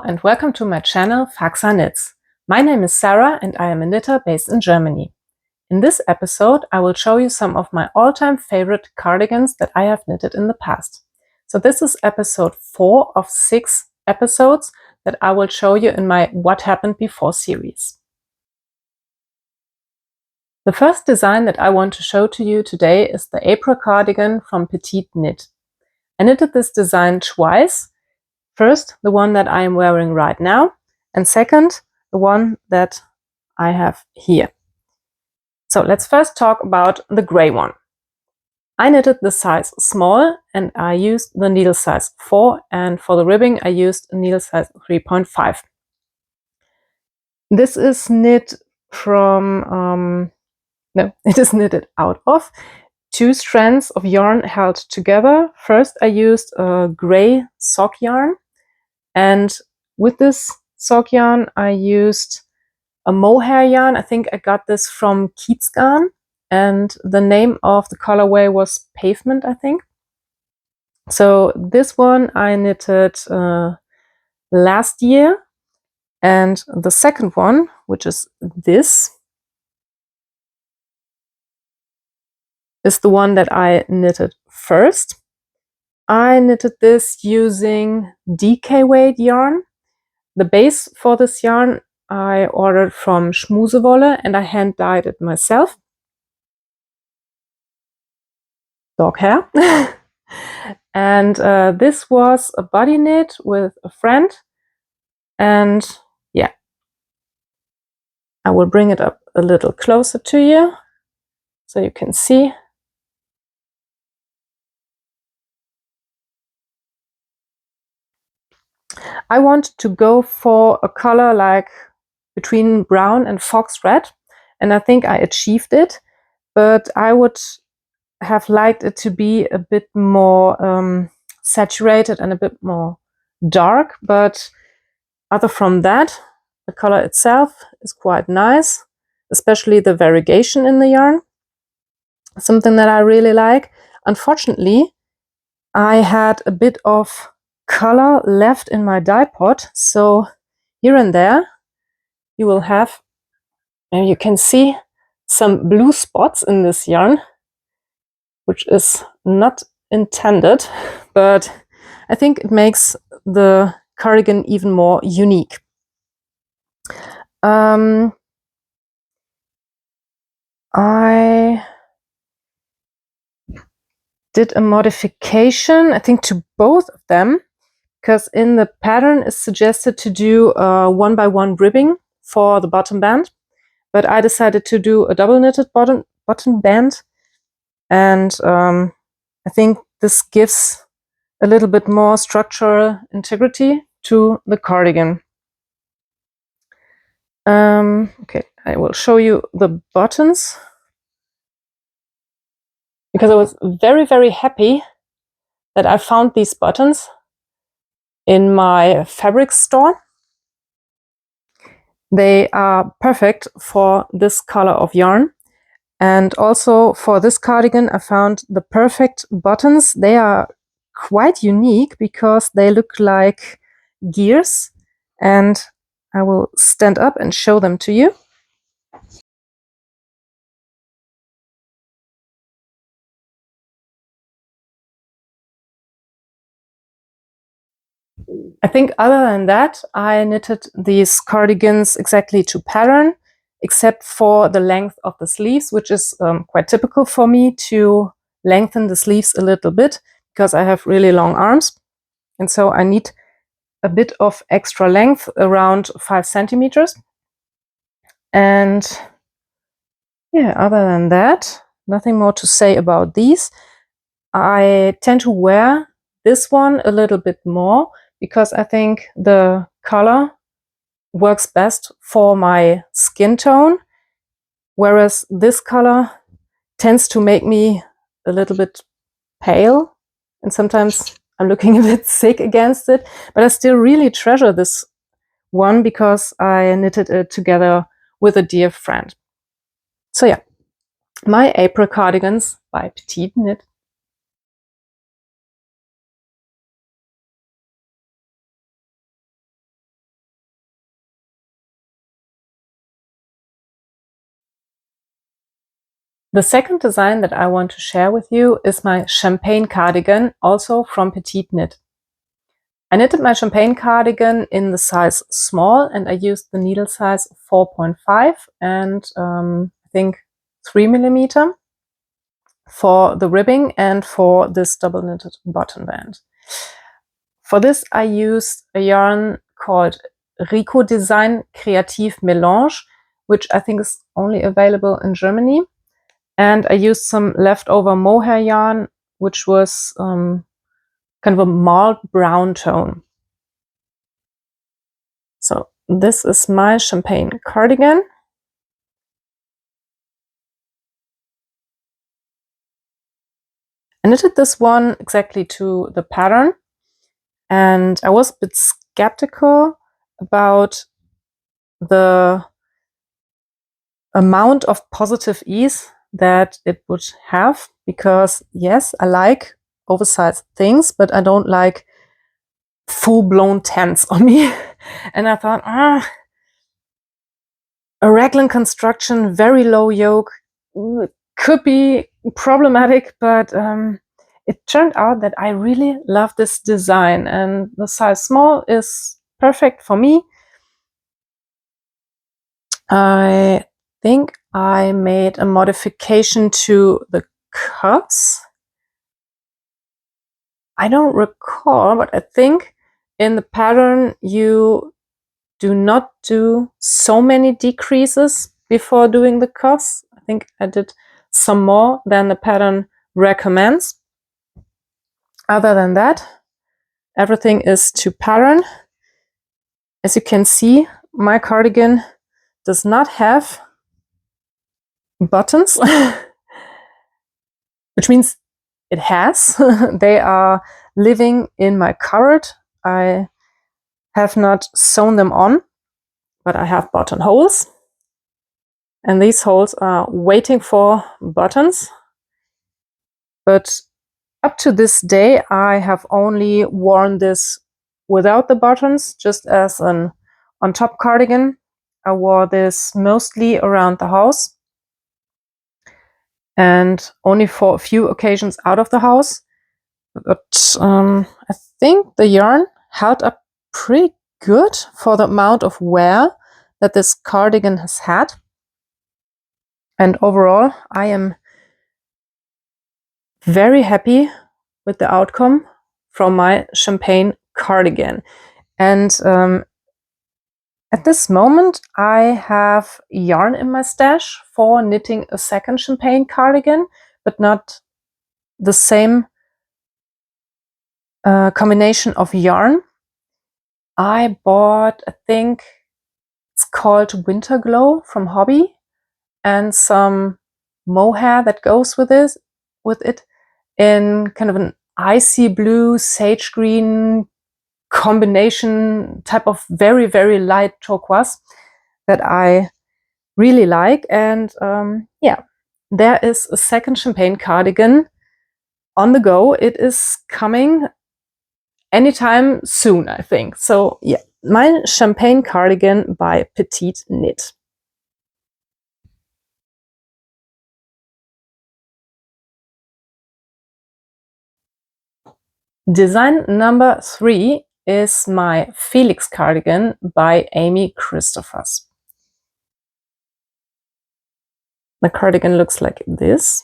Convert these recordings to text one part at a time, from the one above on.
and welcome to my channel FaxaKnits. My name is Sarah and I am a knitter based in Germany. In this episode I will show you some of my all-time favorite cardigans that I have knitted in the past. So this is episode 4 of 6 episodes that I will show you in my What Happened Before series. The first design that I want to show to you today is the April cardigan from Petite Knit. I knitted this design twice. First, the one that I am wearing right now, and second, the one that I have here. So let's first talk about the gray one. I knitted the size small and I used the needle size 4, and for the ribbing I used a needle size 3.5. This is knit from, it is knitted out of 2 strands of yarn held together. First I used a gray sock yarn, and with this sock yarn I used a mohair yarn. I think I got this from Cardigans, and the name of the colorway was Pavement, I think. So this one I knitted last year, and the second one, which is this, is the one that I knitted first. I knitted this using DK weight yarn. The base for this yarn I ordered from Schmusewolle and I hand dyed it myself. Dog hair. And this was a body knit with a friend. And yeah, I will bring it up a little closer to you so you can see. I wanted to go for a color like between brown and fox red, and I think I achieved it, but I would have liked it to be a bit more saturated and a bit more dark, but other from that, the color itself is quite nice, especially the variegation in the yarn, something that I really like. Unfortunately, I had a bit of color left in my dye pot, so here and there you will have, maybe you can see, some blue spots in this yarn, which is not intended, but I think it makes the cardigan even more unique. I did a modification, I think, to both of them, because in the pattern it's suggested to do 1x1 ribbing for the bottom band, but I decided to do a double knitted bottom band, and I think this gives a little bit more structural integrity to the cardigan. Okay, I will show you the buttons, because I was very, very happy that I found these buttons in my fabric store. They are perfect for this color of yarn. And also for this cardigan I found the perfect buttons. They are quite unique because they look like gears, and I will stand up and show them to you. I think other than that, I knitted these cardigans exactly to pattern, except for the length of the sleeves, which is quite typical for me to lengthen the sleeves a little bit because I have really long arms. And so I need a bit of extra length, around 5 centimeters. And yeah, other than that, nothing more to say about these. I tend to wear this one a little bit more because I think the color works best for my skin tone, whereas this color tends to make me a little bit pale, and sometimes I'm looking a bit sick against it, but I still really treasure this one because I knitted it together with a dear friend. So yeah, my April cardigans by Petite Knit. The second design that I want to share with you is my champagne cardigan, also from Petite Knit. I knitted my champagne cardigan in the size small, and I used the needle size 4.5 and I think 3mm for the ribbing and for this double knitted button band. For this I used a yarn called Rico Design Creative Mélange, which I think is only available in Germany. And I used some leftover mohair yarn, which was kind of a mild brown tone. So this is my champagne cardigan. I knitted this one exactly to the pattern, and I was a bit skeptical about the amount of positive ease that it would have, because yes, I like oversized things, but I don't like full-blown tents on me. And I thought, a raglan construction, very low yoke, could be problematic, but it turned out that I really love this design, and the size small is perfect for me. I think I made a modification to the cuffs. I don't recall, but I think in the pattern you do not do so many decreases before doing the cuffs. I think I did some more than the pattern recommends. Other than that, everything is to pattern. As you can see, my cardigan does not have buttons, which means it has. They are living in my cupboard. I have not sewn them on, but I have button holes. And these holes are waiting for buttons. But up to this day, I have only worn this without the buttons, just as an on-top cardigan. I wore this mostly around the house and only for a few occasions out of the house. But I think the yarn held up pretty good for the amount of wear that this cardigan has had. And overall, I am very happy with the outcome from my champagne cardigan. And at this moment, I have yarn in my stash for knitting a second champagne cardigan, but not the same combination of yarn. I bought, I think it's called Winter Glow from Hobby, and some mohair that goes with it in kind of an icy blue, sage green combination type of very, very light turquoise that I really like. And yeah, there is a second champagne cardigan on the go. It is coming anytime soon, I think. So yeah, my champagne cardigan by Petite Knit. Design number 3 is my Felix cardigan by Amy Christophers. The cardigan looks like this.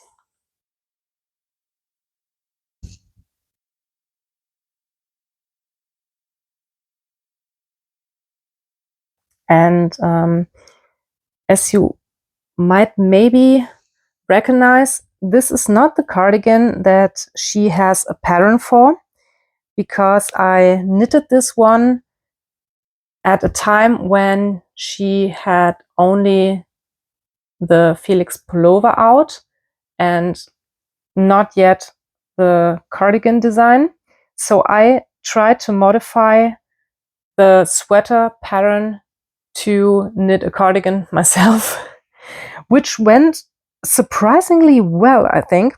And as you might maybe recognize, this is not the cardigan that she has a pattern for, because I knitted this one at a time when she had only the Felix pullover out and not yet the cardigan design. So I tried to modify the sweater pattern to knit a cardigan myself, which went surprisingly well, I think.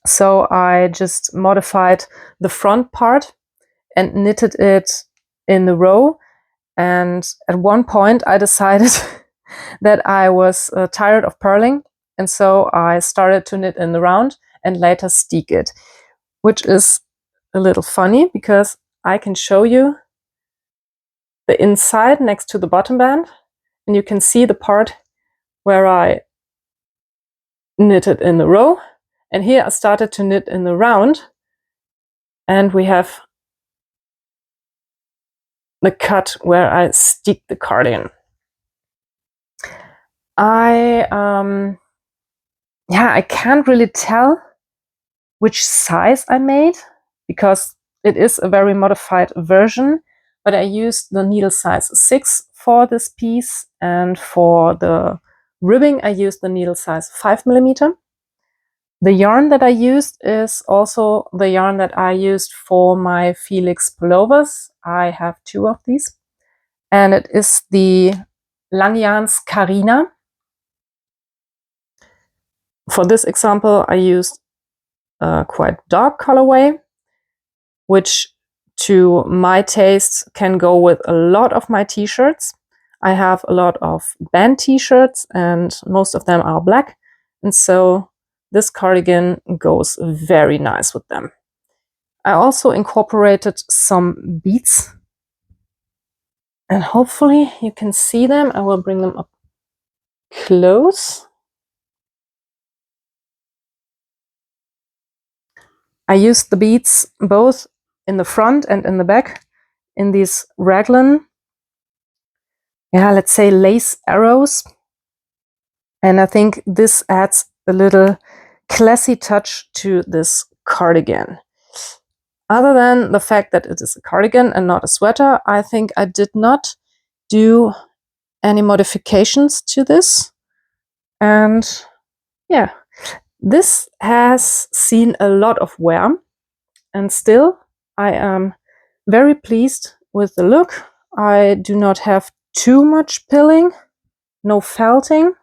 So I just modified the front part and knitted it in the row. And at one point I decided that I was tired of purling, and so I started to knit in the round and later steek it, which is a little funny because I can show you the inside next to the bottom band, and you can see the part where I knitted in the row, and here I started to knit in the round, and we have the cut where I steeked the cardigan. I can't really tell which size I made because it is a very modified version, but I used the needle size 6 for this piece, and for the ribbing I used the needle size 5mm. The yarn that I used is also the yarn that I used for my Felix pullovers. I have 2 of these, and it is the Langyarns Carina. For this example, I used a quite dark colorway, which to my taste can go with a lot of my t-shirts. I have a lot of band t-shirts and most of them are black, and so this cardigan goes very nice with them. I also incorporated some beads, and hopefully you can see them. I will bring them up close. I used the beads both in the front and in the back in these raglan, let's say lace arrows. And I think this adds a little classy touch to this cardigan. Other than the fact that it is a cardigan and not a sweater, I think I did not do any modifications to this. And yeah, this has seen a lot of wear, and still I am very pleased with the look. I do not have too much pilling, no felting.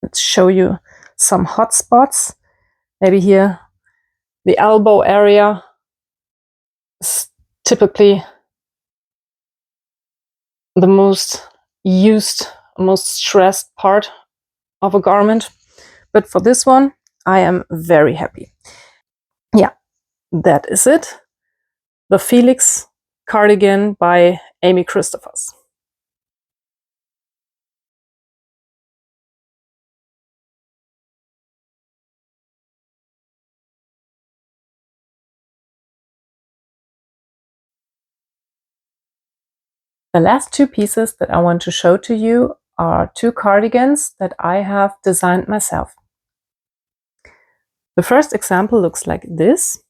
Let's show you some hot spots. Maybe here, the elbow area is typically the most used, most stressed part of a garment. But for this one, I am very happy. Yeah, that is it. The Felix cardigan by Amy Christophers. The last 2 pieces that I want to show to you are 2 cardigans that I have designed myself. The first example looks like this.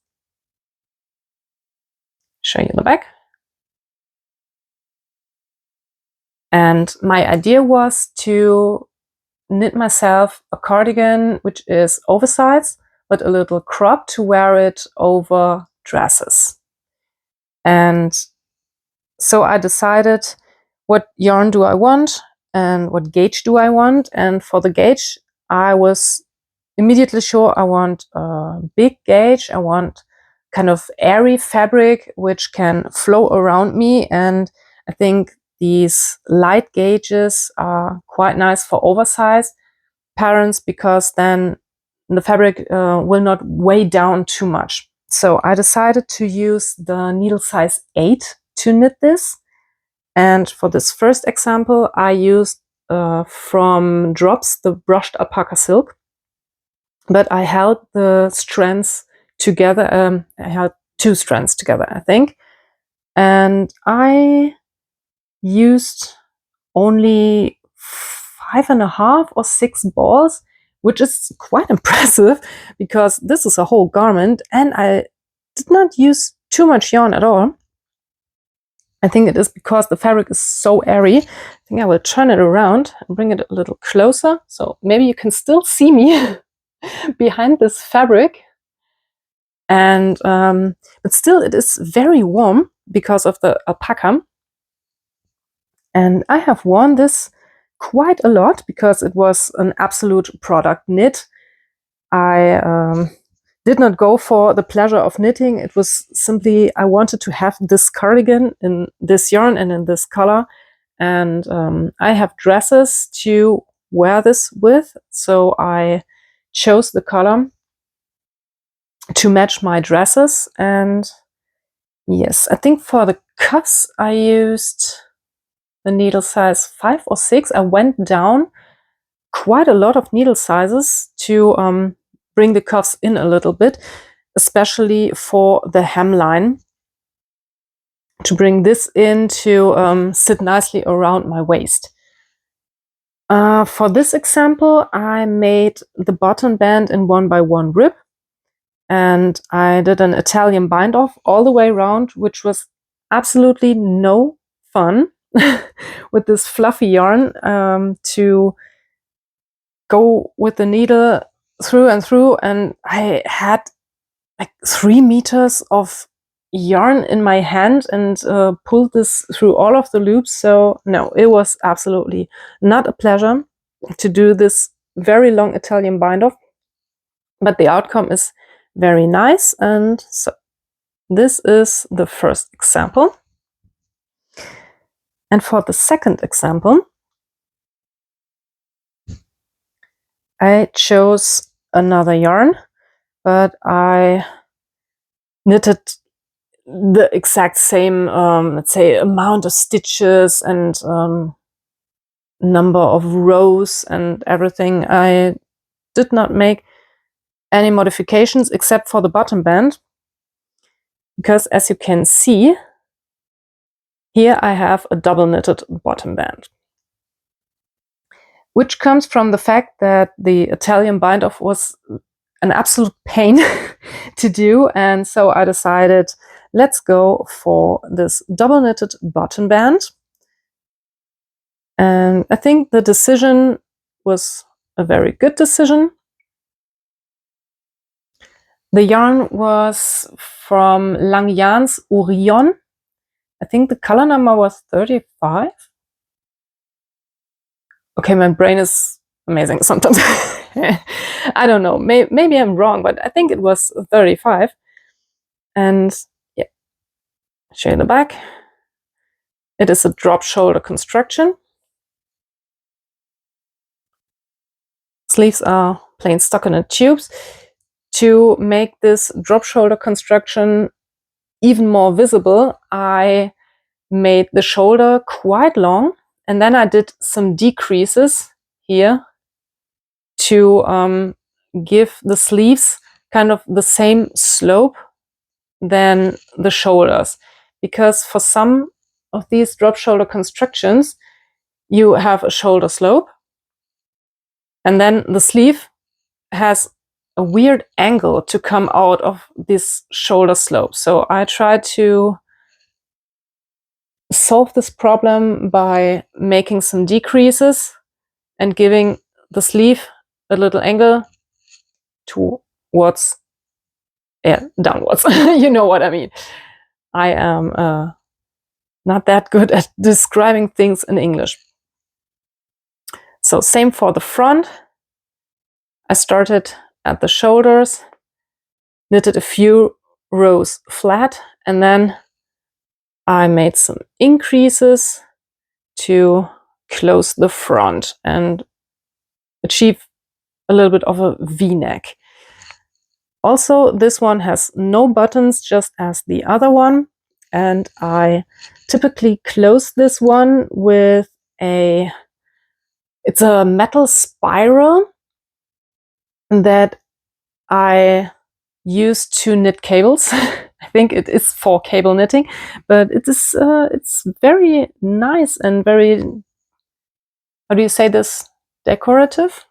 Show you the back. And my idea was to knit myself a cardigan which is oversized but a little cropped to wear it over dresses. And so I decided what yarn do I want and what gauge do I want. And for the gauge, I was immediately sure I want a big gauge. I want kind of airy fabric which can flow around me. And I think these light gauges are quite nice for oversized patterns because then the fabric will not weigh down too much. So I decided to use the needle size 8 to knit this. And for this first example, I used from Drops the brushed alpaca silk. But I held the strands together. I held 2 strands together, I think. And I used only 5.5 or 6 balls, which is quite impressive because this is a whole garment and I did not use too much yarn at all. I think it is because the fabric is so airy. I think I will turn it around and bring it a little closer. So maybe you can still see me behind this fabric. And but still it is very warm because of the alpaca. And I have worn this quite a lot because it was an absolute product knit. I did not go for the pleasure of knitting. It was simply I wanted to have this cardigan in this yarn and in this color. And I have dresses to wear this with, so I chose the color to match my dresses. And yes, I think for the cuffs I used the needle size 5 or 6. I went down quite a lot of needle sizes to bring the cuffs in a little bit, especially for the hemline, to bring this in to sit nicely around my waist. For this example, I made the button band in 1x1 rib, and I did an Italian bind off all the way around, which was absolutely no fun with this fluffy yarn to go with the needle through and through, and I had like 3 meters of yarn in my hand and pulled this through all of the loops. So no, it was absolutely not a pleasure to do this very long Italian bind off, but the outcome is very nice. And so this is the first example. And for the second example, I chose another yarn, but I knitted the exact same, let's say, amount of stitches and number of rows and everything. I did not make any modifications except for the bottom band, because as you can see, here I have a double knitted bottom band, which comes from the fact that the Italian bind off was an absolute pain to do. And so I decided, let's go for this double knitted bottom band. And I think the decision was a very good decision. The yarn was from Langyans Orion. I think the color number was 35. Okay, my brain is amazing sometimes. I don't know, maybe I'm wrong, but I think it was 35. And yeah, show you the back. It is a drop shoulder construction. Sleeves are plain stockinette tubes. To make this drop shoulder construction even more visible, I made the shoulder quite long, and then I did some decreases here to give the sleeves kind of the same slope than the shoulders, because for some of these drop shoulder constructions you have a shoulder slope and then the sleeve has a weird angle to come out of this shoulder slope. So I tried to solve this problem by making some decreases and giving the sleeve a little angle towards, downwards. You know what I mean. I am not that good at describing things in English. So same for the front. I started at the shoulders, knitted a few rows flat, and then I made some increases to close the front and achieve a little bit of a V-neck. Also, this one has no buttons, just as the other one. And I typically close this one with it's a metal spiral that I use to knit cables. I think it is for cable knitting, but it's very nice and very, how do you say this? Decorative.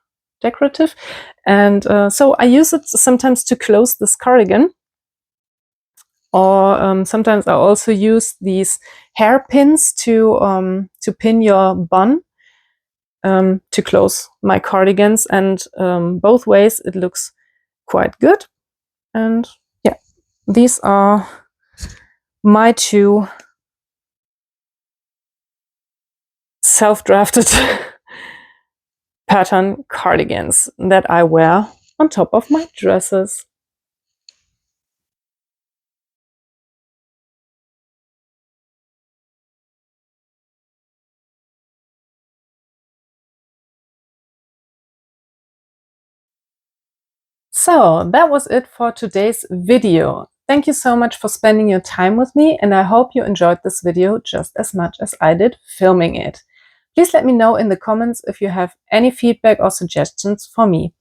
And so I use it sometimes to close this cardigan. Or sometimes I also use these hairpins to pin your bun to close my cardigans. And both ways it looks quite good. And yeah, these are my two self-drafted pattern cardigans that I wear on top of my dresses. So that was it for today's video. Thank you so much for spending your time with me, and I hope you enjoyed this video just as much as I did filming it. Please let me know in the comments if you have any feedback or suggestions for me.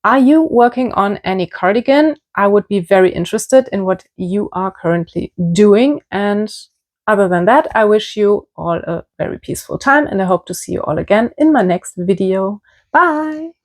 Are you working on any cardigan? I would be very interested in what you are currently doing. And other than that, I wish you all a very peaceful time, and I hope to see you all again in my next video. Bye!